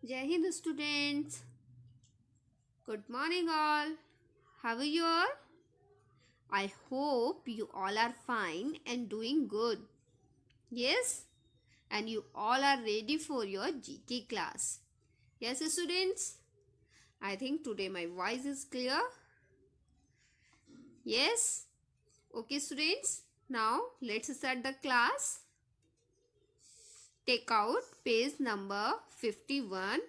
Jai Hind students. Good morning all. How are you all? I hope you all are fine and doing good. Yes? And you all are ready for your GK class. Yes students? I think today my voice is clear. Yes? Okay students. Now let's start the class. Take out page number 51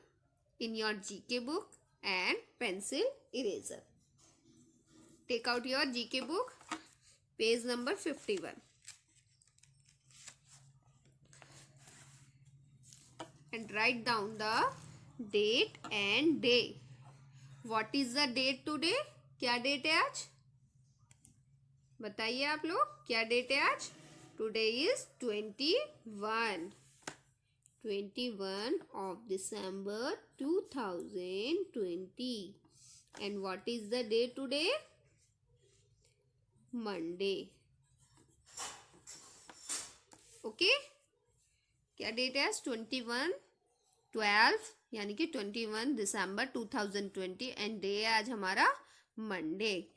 in your GK book and pencil eraser. Take out your GK book, page number 51. And write down the date and day. What is the date today? क्या date है आज? बताइए आप लोग, क्या date है आज? Today is 21 of December 2020. And what is the day today? Monday. Okay? क्या डेट है आज? 21/12 यानी कि 21 दिसंबर 2020 एंड डे है आज हमारा Monday.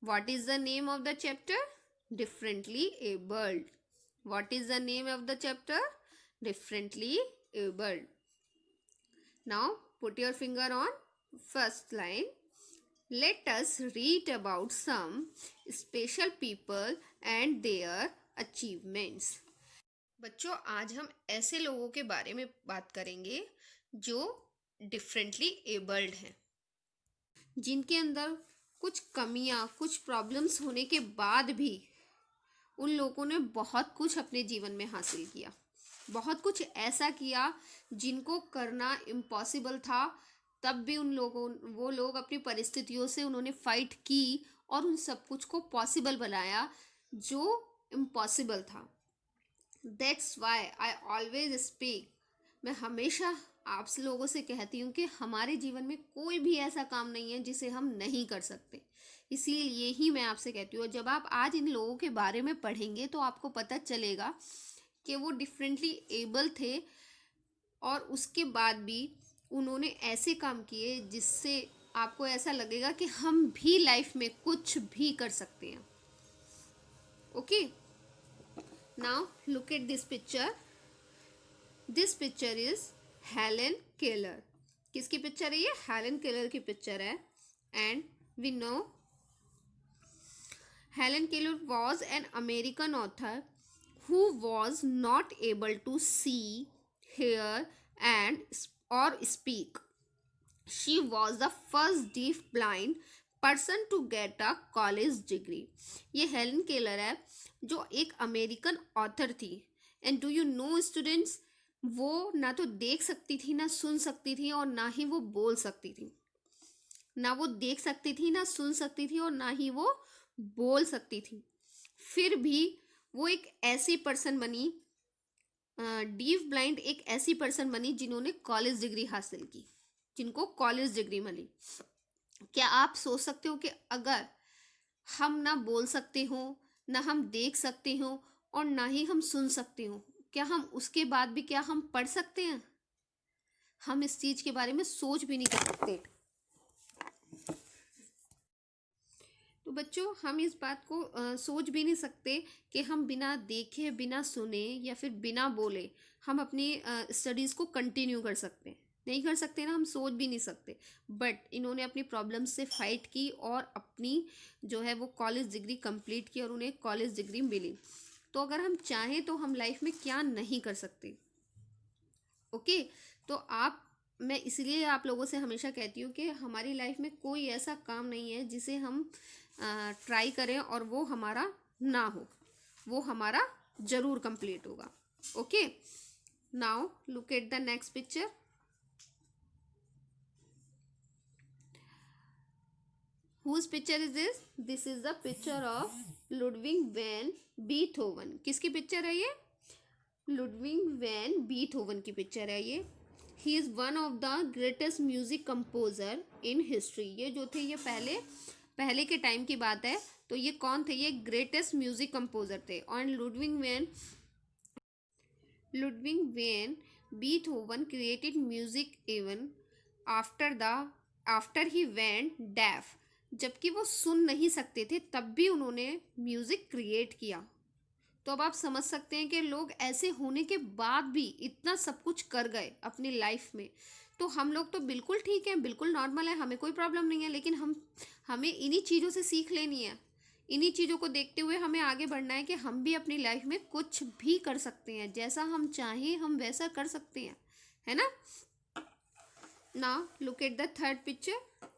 What is the name of the chapter? Differently abled. What is the name of the chapter? Differently abled. Now put your finger on first line. Let us read about some special people and their achievements. बच्चों, आज हम ऐसे लोगों के बारे में बात करेंगे जो डिफरेंटली एबल्ड हैं, जिनके अंदर कुछ कमियां, कुछ प्रॉब्लम्स होने के बाद भी उन लोगों ने बहुत कुछ अपने जीवन में हासिल किया. बहुत कुछ ऐसा किया जिनको करना इम्पॉसिबल था, तब भी वो लोग अपनी परिस्थितियों से उन्होंने फाइट की और उन सब कुछ को पॉसिबल बनाया जो इम्पॉसिबल था. That's why I always speak. मैं हमेशा आप लोगों से कहती हूँ कि हमारे जीवन में कोई भी ऐसा काम नहीं है जिसे हम नहीं कर सकते. इसीलिए ही मैं आपसे कहती हूँ, जब आप आज इन लोगों के बारे में पढ़ेंगे तो आपको पता चलेगा कि वो डिफरेंटली एबल थे और उसके बाद भी उन्होंने ऐसे काम किए जिससे आपको ऐसा लगेगा कि हम भी लाइफ में कुछ भी कर सकते हैं. Okay, now look at this picture. This picture is Helen Keller. किसकी पिक्चर है ये? हेलन केलर की पिक्चर है. And we know Helen Keller was an American author who was not able to see, hear, and or speak. She was the first deaf blind person to get a college degree. ये Helen Keller है जो एक American author थी. And do you know students, वो ना तो देख सकती थी, ना सुन सकती थी, और ना ही वो बोल सकती थी. ना वो देख सकती थी, ना सुन सकती थी, और ना ही वो बोल सकती थी. फिर भी वो एक ऐसी पर्सन बनी, डीफ ब्लाइंड एक ऐसी पर्सन बनी जिन्होंने कॉलेज डिग्री हासिल की, जिनको कॉलेज डिग्री मिली. क्या आप सोच सकते हो कि अगर हम ना बोल सकते हो, ना हम देख सकते हो, और ना ही हम सुन सकते हो, क्या हम उसके बाद भी क्या हम पढ़ सकते हैं? हम इस चीज के बारे में सोच भी नहीं कर सकते. तो बच्चों, हम इस बात को सोच भी नहीं सकते कि हम बिना देखे, बिना सुने या फिर बिना बोले हम अपनी स्टडीज़ को कंटिन्यू कर सकते हैं. नहीं कर सकते ना, हम सोच भी नहीं सकते. बट इन्होंने अपनी प्रॉब्लम्स से फाइट की और अपनी जो है वो कॉलेज डिग्री कंप्लीट की और उन्हें कॉलेज डिग्री मिली. तो अगर हम चाहें तो हम लाइफ में क्या नहीं कर सकते. ओके, तो मैं इसलिए आप लोगों से हमेशा कहती हूँ कि हमारी लाइफ में कोई ऐसा काम नहीं है जिसे हम ट्राई करें और वो हमारा ना हो. वो हमारा जरूर कंप्लीट होगा. Okay, now look at the next picture. Whose picture is this? This is the picture of Ludwig van Beethoven. किसकी पिक्चर है ये? लुडविग वैन बीथोवन की पिक्चर है ये. He is one of the greatest music composer in history. ये जो थे, ये पहले के टाइम की बात है. तो ये कौन थे? ये ग्रेटेस्ट म्यूजिक कंपोजर थे. और Ludwig van Beethoven created music even after he went deaf. जबकि वो सुन नहीं सकते थे तब भी उन्होंने म्यूजिक क्रिएट किया। तो अब आप समझ सकते हैं कि लोग ऐसे होने के बाद भी इतना सब कुछ कर गए अपनी लाइफ में। तो हम लोग तो बिल्कुल ठीक हैं, बिल्कुल नॉर्मल है, हमें कोई प्रॉब्लम नहीं है, लेकिन हमें इन्हीं चीज़ों से सीख लेनी है। इन्हीं चीज़ों को देखते हुए हमें आगे बढ़ना है कि हम भी अपनी लाइफ में कुछ भी कर सकते हैं, जैसा हम चाहें हम वैसा कर सकते हैं, है ना। Now look at the third picture.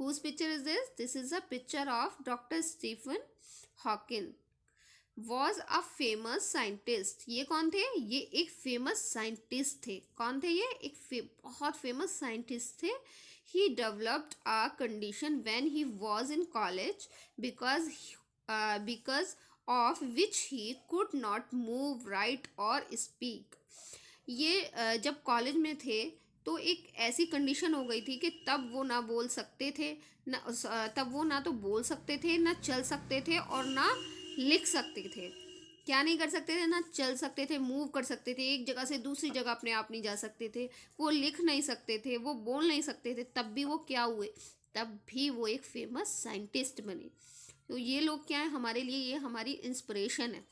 Whose picture is this? This is a picture of doctor Stephen Hawking. Was a famous scientist. ये कौन थे? ये एक फेमस साइंटिस्ट थे। कौन थे ये? बहुत फेमस साइंटिस्ट थे। He developed a condition when he was in college because of which he could not move, write और स्पीक। ये जब कॉलेज में थे तो एक ऐसी कंडीशन हो गई थी कि तब वो ना बोल सकते थे, तब वो ना तो बोल सकते थे, ना चल सकते थे और ना लिख सकते थे। क्या नहीं कर सकते थे? ना चल सकते थे, मूव कर सकते थे, एक जगह से दूसरी जगह अपने आप नहीं जा सकते थे, वो लिख नहीं सकते थे, वो बोल नहीं सकते थे। तब भी वो क्या हुए? तब भी वो एक फेमस साइंटिस्ट बने। तो ये लोग क्या है हमारे लिए? ये हमारी इंस्पिरेशन है,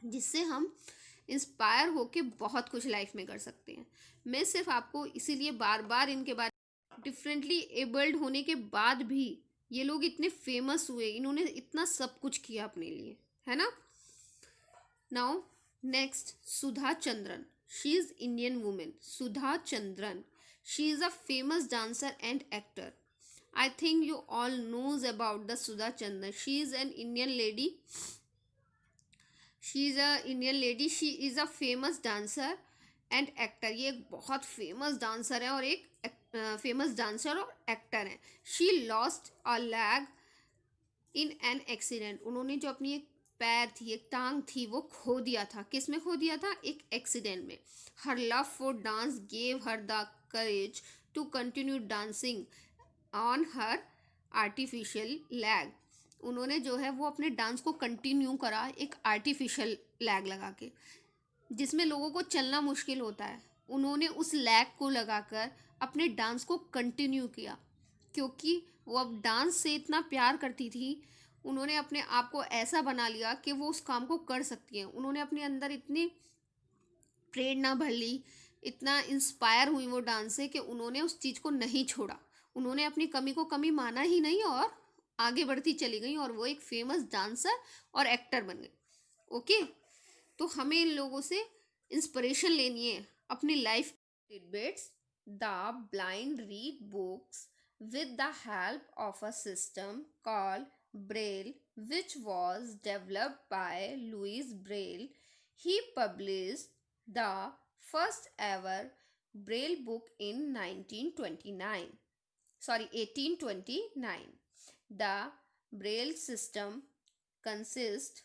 जिससे हम इंस्पायर होके बहुत कुछ लाइफ में कर सकते हैं। मैं सिर्फ आपको इसीलिए बार बार इनके बारे में, डिफरेंटली एबल्ड होने के बाद भी ये लोग इतने फेमस हुए, इन्होंने इतना सब कुछ किया अपने लिए, है ना। Now next, Sudha Chandran. She is Indian women. Sudha Chandran, she is a famous dancer and actor. I think you all knows about the Sudha Chandran. She is an Indian lady. She is a Indian lady. She is a famous dancer and actor. ये एक बहुत famous dancer है और एक famous dancer और actor है। She lost a lag in an accident. उन्होंने जो अपनी एक पैर थी, एक टांग थी, वो खो दिया था। किस में खो दिया था? एक एक्सीडेंट में। Her love for dance gave her the courage to continue dancing on her artificial leg. उन्होंने जो है वो अपने डांस को कंटिन्यू करा एक आर्टिफिशियल लैग लगा के, जिसमें लोगों को चलना मुश्किल होता है। उन्होंने उस लैग को लगाकर अपने डांस को कंटिन्यू किया, क्योंकि वो अब डांस से इतना प्यार करती थी। उन्होंने अपने आप को ऐसा बना लिया कि वो उस काम को कर सकती हैं। उन्होंने अपने अंदर इतनी प्रेरणा भर ली, इतना इंस्पायर हुई वो डांस से कि उन्होंने उस चीज़ को नहीं छोड़ा। उन्होंने अपनी कमी को कमी माना ही नहीं और आगे बढ़ती चली गई और वो एक फेमस डांसर और एक्टर बन गई। ओके, तो हमें इन लोगों से इंस्पिरेशन लेनी है अपनी life. Titbits. The blind read books with the help of a system called Braille, which was developed by Louis Braille. He published the first ever Braille book in 1829. The Braille system consists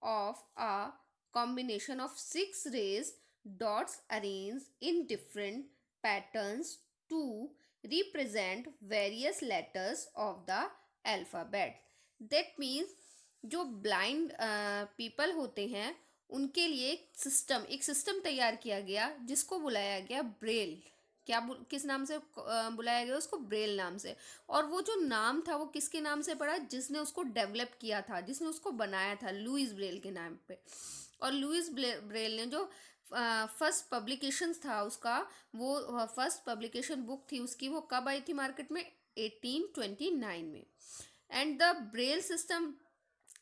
of a combination of 6 raised dots arranged in different patterns to represent various letters of the alphabet. That means जो blind people होते हैं उनके लिए एक system तैयार किया गया, जिसको बुलाया गया ब्रेल। किस नाम से बुलाया गया उसको? ब्रेल नाम से। और वो जो नाम था वो किसके नाम से पड़ा? जिसने उसको डेवलप किया था, जिसने उसको बनाया था, लुइस ब्रेल के नाम पे। और लुइस ब्रेल ने जो फर्स्ट पब्लिकेशन था उसका, वो फर्स्ट पब्लिकेशन बुक थी उसकी, वो कब आई थी मार्केट में? 1829 में। एंड द ब्रेल सिस्टम,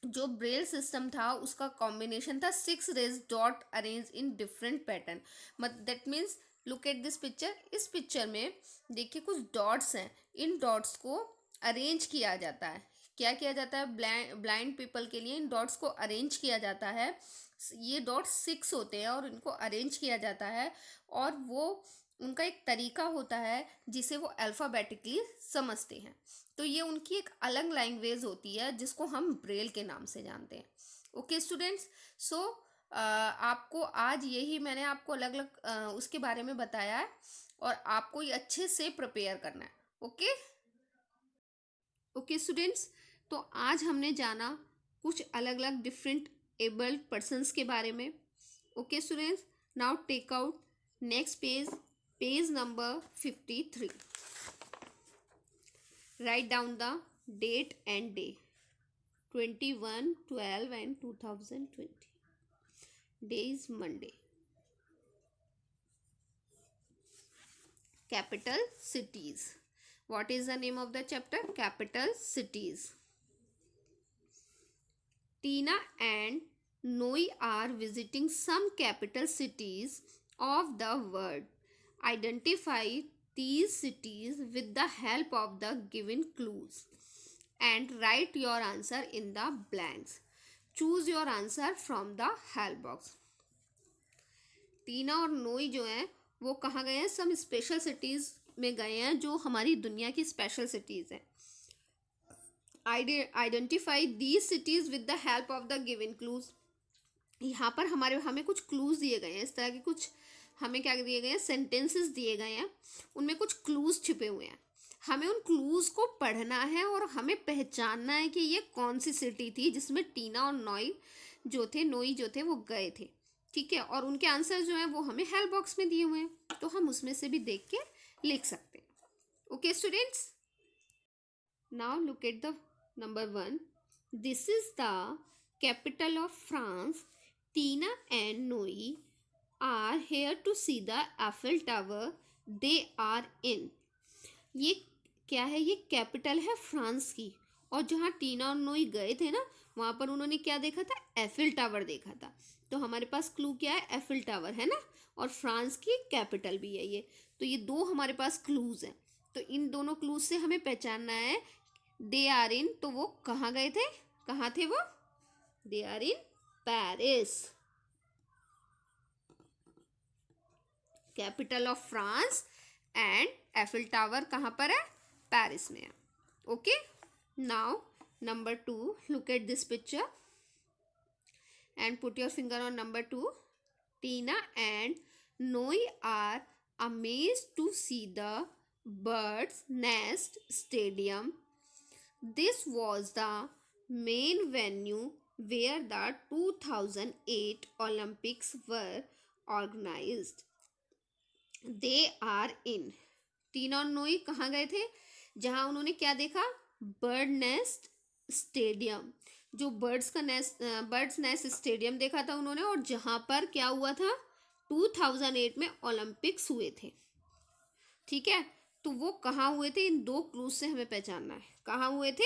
जो ब्रेल सिस्टम था उसका कॉम्बिनेशन था 6 raised dot arrange in different pattern. That means look at this picture. इस पिक्चर में देखिए कुछ डॉट्स हैं, इन डॉट्स को अरेंज किया जाता है। क्या किया जाता है? ब्लाइंड पीपल के लिए इन डॉट्स को अरेंज किया जाता है। ये डॉट्स 6 होते हैं और इनको अरेंज किया जाता है, और वो उनका एक तरीका होता है जिसे वो अल्फ़ाबेटिकली समझते हैं। तो ये उनकी एक अलग लैंग्वेज होती है जिसको हम ब्रेल के नाम से जानते हैं। ओके स्टूडेंट्स, सो आपको आज यही मैंने आपको अलग अलग उसके बारे में बताया है, और आपको ये अच्छे से प्रिपेयर करना है। ओके ओके स्टूडेंट्स, तो आज हमने जाना कुछ अलग अलग डिफरेंट एबल्ड पर्सन्स के बारे में। Okay students, now take out Next page, page number 53. Write down the date and day. 21/12 and 2020. Day is Monday. Capital cities. What is the name of the chapter? Capital cities. Tina and Noi are visiting some capital cities of the world. Identify these cities with the help of the given clues and write your answer in the blanks. Choose your answer from the help box. टीना और नोई जो हैं वो कहाँ गए हैं? Some special cities में गए हैं जो हमारी दुनिया की स्पेशल सिटीज़ हैं. Identify these cities with the help of the given clues. यहाँ पर हमें कुछ क्लूज दिए गए हैं. इस तरह के कुछ हमें क्या दिए गए हैं? सेंटेंसेस दिए गए हैं. उनमें कुछ क्लूज छिपे हुए हैं. हमें उन क्लूज को पढ़ना है और हमें पहचानना है कि ये कौन सी सिटी थी जिसमें टीना और नोई जो थे वो गए थे. ठीक है. और उनके आंसर जो हैं वो हमें हेल्प बॉक्स में दिए हुए हैं, तो हम उसमें से भी देख के लिख सकते हैं. Okay students, now look at the number 1. This is the capital of France. Tina and Noe are here to see the Eiffel Tower they are in. ये क्या है? ये कैपिटल है फ्रांस की. और जहाँ टीना और नोई गए थे ना, वहाँ पर उन्होंने क्या देखा था? एफिल टावर देखा था. तो हमारे पास क्लू क्या है? एफिल टावर है ना, और फ्रांस की कैपिटल भी है ये. तो ये दो हमारे पास क्लूज हैं. तो इन दोनों क्लूज से हमें पहचानना है दे आर इन. तो वो कहाँ गए थे? कहाँ थे वो? They are in Paris. Capital of France and Eiffel tower कहाँ पर है? पेरिस में है. Okay. Now number 2, look at this picture and put your finger on number 2. Tina and Noi are amazed to see the bird's nest stadium. This was the main venue where the 2008 Olympics were organized. They are in. टीना और नोई कहाँ गए थे? जहाँ उन्होंने क्या देखा? Bird nest stadium. जो बर्ड्स नेस्ट स्टेडियम देखा था उन्होंने, और जहाँ पर क्या हुआ था? 2008 में ओलंपिक्स हुए थे. ठीक है. तो वो कहाँ हुए थे? इन दो क्लूज से हमें पहचानना है. कहाँ हुए थे?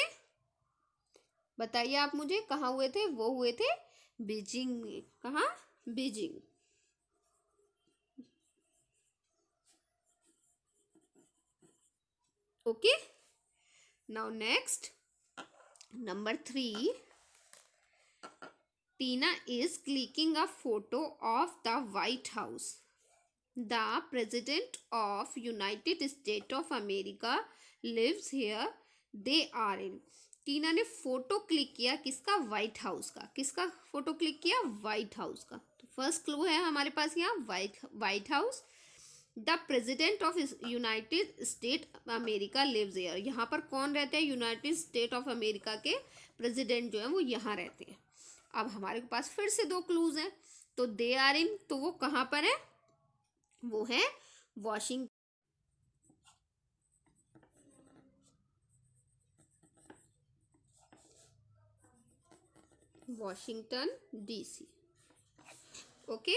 बताइए आप मुझे. कहाँ हुए थे? वो हुए थे बीजिंग में. कहाँ? Beijing. Okay. Now next, number 3. Tina is clicking a photo of the White House. The President of United States of America lives here. They are in. Tina ने फोटो क्लिक किया किसका? व्हाइट हाउस का. किसका photo click किया? White House का. तो first clue है हमारे पास यहाँ White House. The president of United State America lives here. यहाँ पर कौन रहते हैं? यूनाइटेड स्टेट ऑफ अमेरिका के प्रेसिडेंट जो है वो यहाँ रहते हैं. अब हमारे पास फिर से दो क्लूज हैं. तो दे आर इन, तो वो कहाँ पर है? वो है Washington DC. Okay.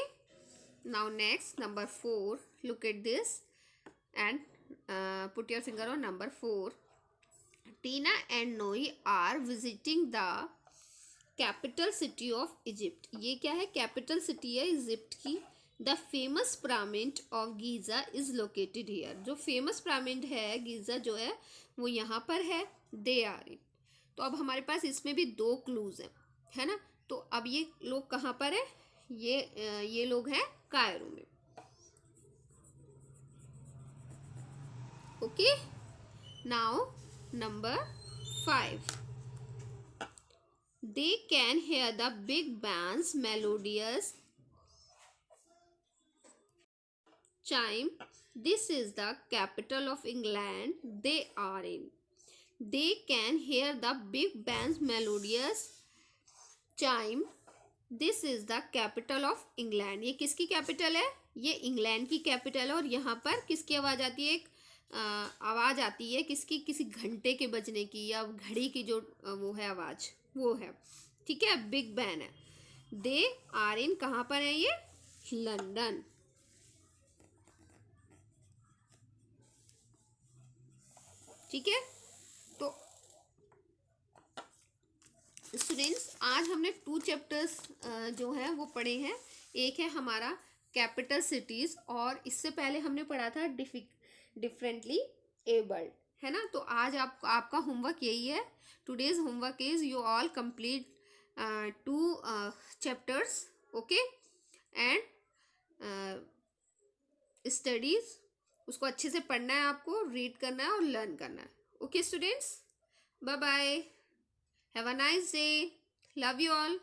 Now next, number 4. Look at this and put your finger on number 4. Tina and Noi are visiting the capital city of Egypt. ये क्या है? कैपिटल सिटी है इजिप्ट की. The famous pyramid of Giza is located here. जो famous pyramid है Giza जो है वो यहाँ पर है. दे आर इन. तो अब हमारे पास इसमें भी दो क्लूज हैं, है ना. तो अब ये लोग कहाँ पर है? ये लोग हैं कायरो में. Okay. Now number 5. They can hear the big band's melodious chime. This is the capital of England. They are in. They can hear the big band's melodious chime. This is the capital of England. ये किसकी capital है? ये England की capital है और यहाँ पर किसकी आवाज़ आती है? एक आवाज़ आती है किसकी? किसी घंटे के बजने की या घड़ी की जो वो है आवाज़, वो है। ठीक है, बिग बैन है। दे आर इन, कहाँ पर है ये? लंदन। ठीक है, तो स्टूडेंट्स आज हमने 2 चैप्टर्स जो है वो पढ़े हैं। एक है हमारा कैपिटल सिटीज और इससे पहले हमने पढ़ा था डिफरेंटली एबल्ड, है ना। तो आज आपका होमवर्क यही है। Today's homework is you all complete 2 chapters, okay, and studies उसको अच्छे से पढ़ना है, आपको रीड करना है और लर्न करना है। Okay students, bye bye, have a nice day, love you all.